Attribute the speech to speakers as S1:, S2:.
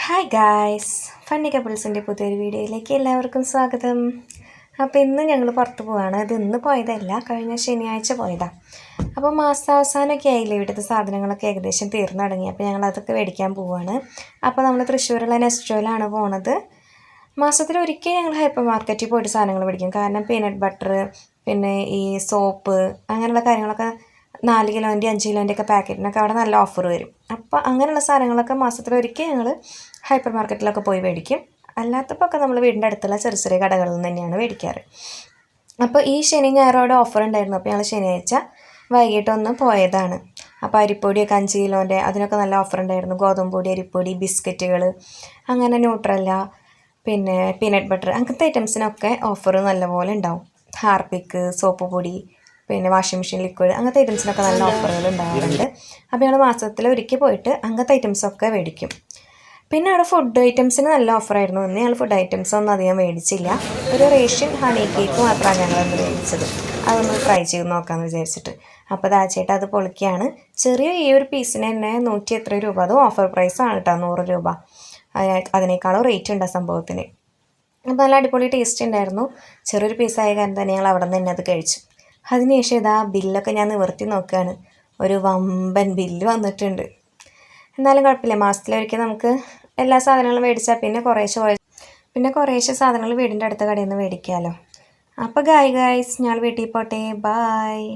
S1: Hi guys, funny കപ്പിൾസിൻ്റെ പുതിയൊരു വീഡിയോയിലേക്ക് എല്ലാവർക്കും സ്വാഗതം. അപ്പോൾ ഇന്ന് ഞങ്ങൾ പുറത്ത് പോവാണ്. ഇത് ഇന്ന് പോയതല്ല, കഴിഞ്ഞ ശനിയാഴ്ച പോയതാണ്. അപ്പോൾ മാസാവസാനമൊക്കെ ആയില്ലേ, ഇവിടുത്തെ സാധനങ്ങളൊക്കെ ഏകദേശം തീർന്നു തുടങ്ങി. അപ്പോൾ ഞങ്ങൾ അതൊക്കെ മേടിക്കാൻ പോവുകയാണ്. അപ്പോൾ നമ്മൾ തൃശ്ശൂരുള്ള നെസ്റ്റോയിലാണ് പോണത്. മാസത്തിലൊരിക്കൽ ഞങ്ങൾ ഹൈപ്പർ മാർക്കറ്റിൽ പോയിട്ട് സാധനങ്ങൾ മേടിക്കും. കാരണം പീനട്ട് ബട്ടർ, പിന്നെ ഈ സോപ്പ്, അങ്ങനെയുള്ള കാര്യങ്ങളൊക്കെ 4 കിലോൻ്റെ 5 കിലോൻ്റെ ഒക്കെ പാക്കറ്റിനൊക്കെ അവിടെ നല്ല ഓഫർ വരും. അപ്പോൾ അങ്ങനെയുള്ള സാധനങ്ങളൊക്കെ മാസത്തിലൊരിക്കൽ ഞങ്ങൾ ഹൈപ്പർ മാർക്കറ്റിലൊക്കെ പോയി മേടിക്കും. അല്ലാത്തപ്പോൾ ഒക്കെ നമ്മൾ വീടിൻ്റെ അടുത്തുള്ള ചെറിയ ചെറിയ കടകളിൽ നിന്ന് തന്നെയാണ് മേടിക്കാറ്. അപ്പോൾ ഈ ശനി ഞായറോടെ ഓഫർ ഉണ്ടായിരുന്നു. അപ്പോൾ ഞങ്ങൾ ശനിയാഴ്ച വൈകിട്ടൊന്ന് പോയതാണ്. അപ്പോൾ അരിപ്പൊടിയൊക്കെ 5 കിലോൻ്റെ അതിനൊക്കെ നല്ല ഓഫർ ഉണ്ടായിരുന്നു. ഗോതമ്പ് പൊടി, അരിപ്പൊടി, ബിസ്ക്കറ്റുകൾ, അങ്ങനെ ന്യൂട്രല്ല, പിന്നെ പീനട്ട് ബട്ടർ, അങ്ങനത്തെ ഐറ്റംസിനൊക്കെ ഓഫർ നല്ലപോലെ ഉണ്ടാവും. ഹാർപ്പിക്ക്, സോപ്പ് പൊടി, പിന്നെ വാഷിംഗ് മെഷീൻ ലിക്വിഡ്, അങ്ങനത്തെ ഐറ്റംസിനൊക്കെ നല്ല ഓഫറുകൾ ഉണ്ടാകാറുണ്ട്. അപ്പോൾ ഞങ്ങൾ മാസത്തിൽ ഒരിക്കൽ പോയിട്ട് അങ്ങനത്തെ ഐറ്റംസൊക്കെ മേടിക്കും. പിന്നെ അവിടെ ഫുഡ് ഐറ്റംസിന് നല്ല ഓഫറായിരുന്നു. ഇന്ന് ഞങ്ങൾ ഫുഡ് ഐറ്റംസ് ഒന്നും അധികം മേടിച്ചില്ല. ഒരു റേഷ്യൻ ഹണി കേക്ക് മാത്രമാണ് ഞങ്ങളന്ന് മേടിച്ചത്. അതൊന്ന് ട്രൈ ചെയ്ത് നോക്കാമെന്ന് വിചാരിച്ചിട്ട്. അപ്പോൾ ചേട്ടാ അത് പൊളിക്കുകയാണ്. ചെറിയ ഈ ഒരു പീസിന് തന്നെ 100 എത്ര രൂപ, അതും ഓഫർ പ്രൈസാണ് കേട്ടോ, 100 രൂപ. അതിനേക്കാളും റേറ്റ് ഉണ്ട് ആ സംഭവത്തിന്. അപ്പോൾ നല്ല അടിപൊളി ടേസ്റ്റ് ഉണ്ടായിരുന്നു. ചെറിയൊരു പീസായ കാരണം തന്നെ ഞങ്ങൾ അവിടെ നിന്ന് തന്നെ അത് കഴിച്ചു. അതിനുശേഷം ഇതാ ബില്ലൊക്കെ ഞാൻ നിവർത്തി നോക്കുകയാണ്. ഒരു വമ്പൻ ബില്ല് വന്നിട്ടുണ്ട്. എന്നാലും കുഴപ്പമില്ല, മാസത്തിലൊരിക്കൽ നമുക്ക് എല്ലാ സാധനങ്ങളും മേടിച്ചാൽ പിന്നെ കുറേശ്ശെ സാധനങ്ങൾ വീടിൻ്റെ അടുത്ത കടയിൽ നിന്ന് മേടിക്കാമല്ലോ. അപ്പോൾ ഗായ്സ്, ഞാൻ വീട്ടിൽ പോട്ടെ, ബായ്.